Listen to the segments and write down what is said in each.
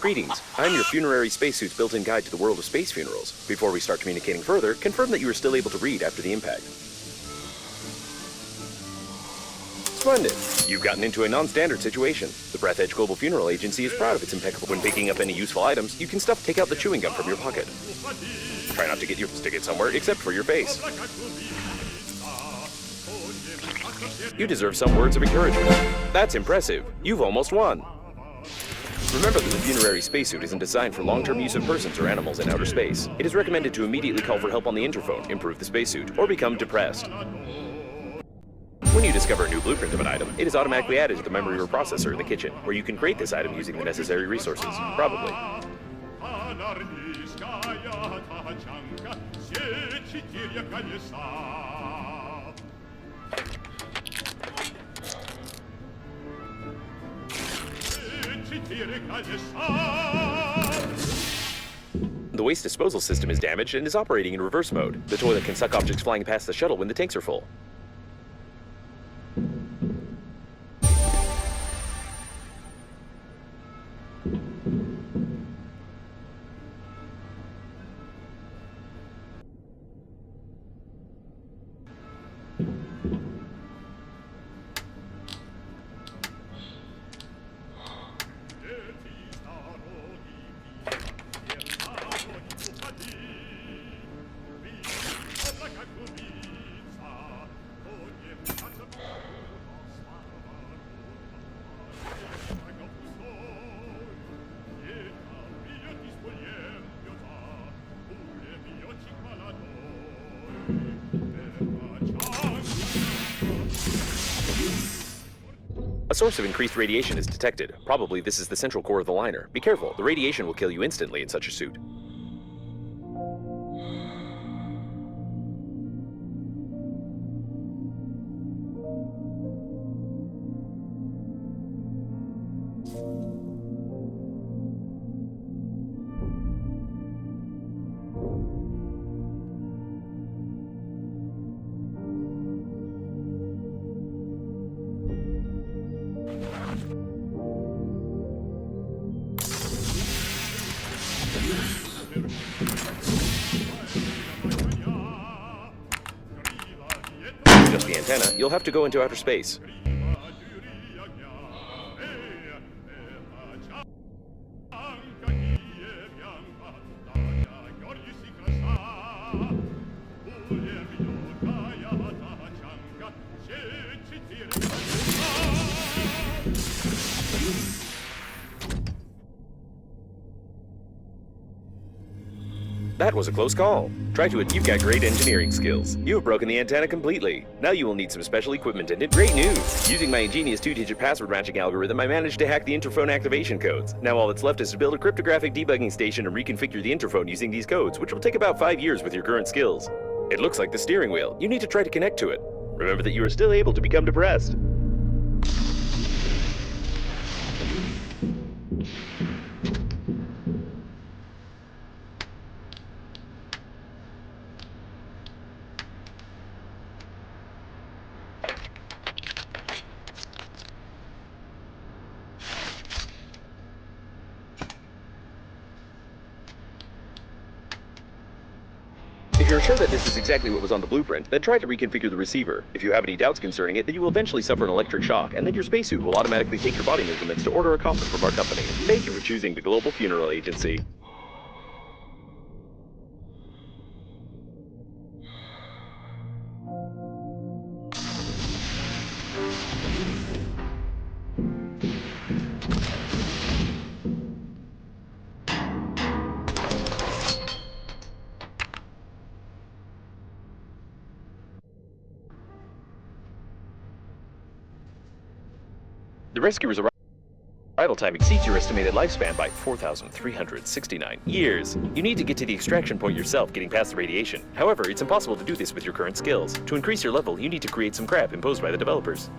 Greetings, I'm your funerary spacesuit's built-in guide to the world of space funerals. Before we start communicating further, confirm that you are still able to read after the impact. Splendid! You've gotten into a non-standard situation. The Breathedge Global Funeral Agency is proud of its impeccable. When picking up any useful items, you can take out the chewing gum from your pocket. Try not to stick it somewhere except for your face. You deserve some words of encouragement. That's impressive. You've almost won. Remember that the funerary spacesuit isn't designed for long-term use of persons or animals in outer space. It is recommended to immediately call for help on the interphone, improve the spacesuit, or become depressed. When you discover a new blueprint of an item, it is automatically added to the memory reprocessor in the kitchen, where you can create this item using the necessary resources. Probably. The waste disposal system is damaged and is operating in reverse mode. The toilet can suck objects flying past the shuttle when the tanks are full. A source of increased radiation is detected. Probably this is the central core of the liner. Be careful, the radiation will kill you instantly in such a suit. Just the antenna, you'll have to go into outer space. That was a close call. Try to it. You've got great engineering skills. You have broken the antenna completely. Now you will need some special equipment and great news! Using my ingenious 2-digit password matching algorithm, I managed to hack the interphone activation codes. Now all that's left is to build a cryptographic debugging station and reconfigure the interphone using these codes, which will take about 5 years with your current skills. It looks like the steering wheel. You need to try to connect to it. Remember that you are still able to become depressed. If you're sure that this is exactly what was on the blueprint, then try to reconfigure the receiver. If you have any doubts concerning it, then you will eventually suffer an electric shock, and then your spacesuit will automatically take your body measurements to order a coffin from our company. Thank you for choosing the Global Funeral Agency. The rescuer's arrival time exceeds your estimated lifespan by 4,369 years. You need to get to the extraction point yourself, getting past the radiation. However, it's impossible to do this with your current skills. To increase your level, you need to create some crap imposed by the developers.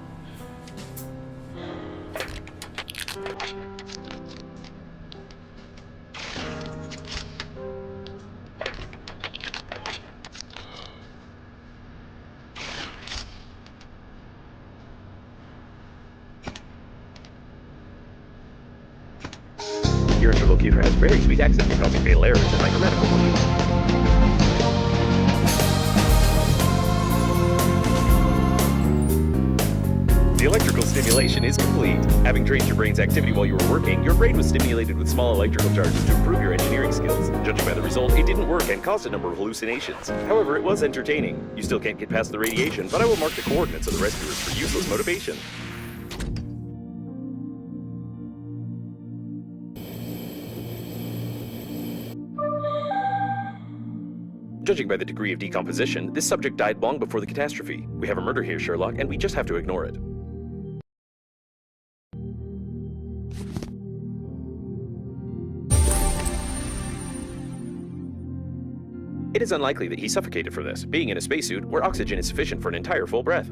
Your computer has very sweet accent, causing fatal errors and micromedical problems. The electrical stimulation is complete. Having traced your brain's activity while you were working, your brain was stimulated with small electrical charges to improve your engineering skills. Judging by the result, it didn't work and caused a number of hallucinations. However, it was entertaining. You still can't get past the radiation, but I will mark the coordinates of the rescuers for useless motivation. Judging by the degree of decomposition, this subject died long before the catastrophe. We have a murder here, Sherlock, and we just have to ignore it. It is unlikely that he suffocated for this, being in a spacesuit where oxygen is sufficient for an entire full breath.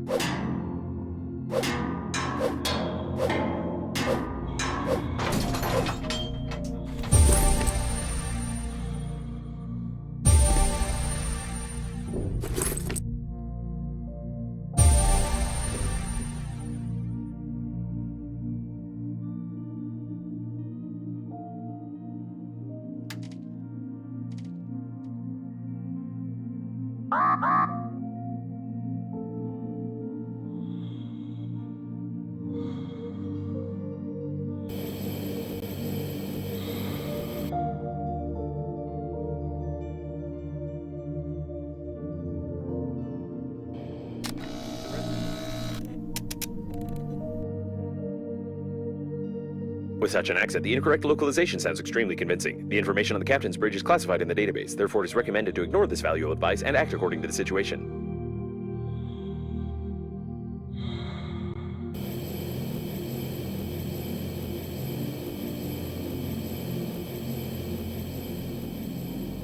With such an accent, the incorrect localization sounds extremely convincing. The information on the captain's bridge is classified in the database, therefore it is recommended to ignore this valuable advice and act according to the situation.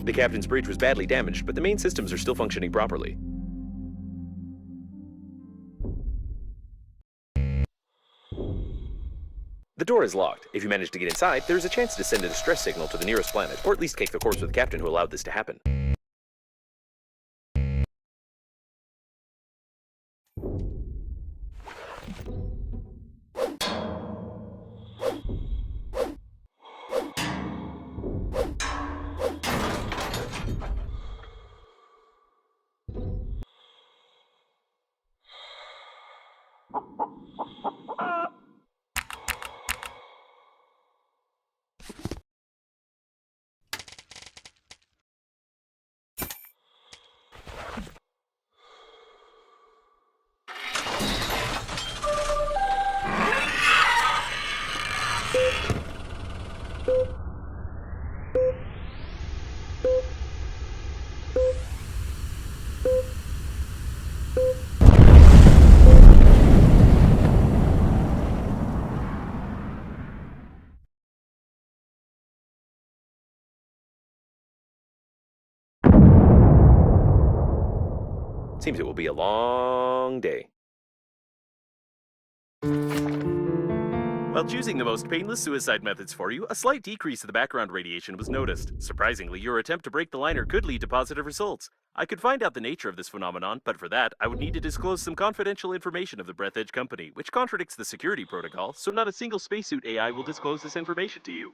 The captain's bridge was badly damaged, but the main systems are still functioning properly. The door is locked. If you manage to get inside, there is a chance to send a distress signal to the nearest planet, or at least cake the course with the captain who allowed this to happen. Seems it will be a long day. While choosing the most painless suicide methods for you, a slight decrease in the background radiation was noticed. Surprisingly, your attempt to break the liner could lead to positive results. I could find out the nature of this phenomenon, but for that, I would need to disclose some confidential information of the Breathedge company, which contradicts the security protocol, so not a single spacesuit AI will disclose this information to you.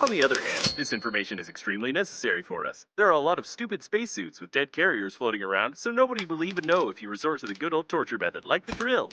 On the other hand, this information is extremely necessary for us. There are a lot of stupid spacesuits with dead carriers floating around, so nobody will even know if you resort to the good old torture method like the drill.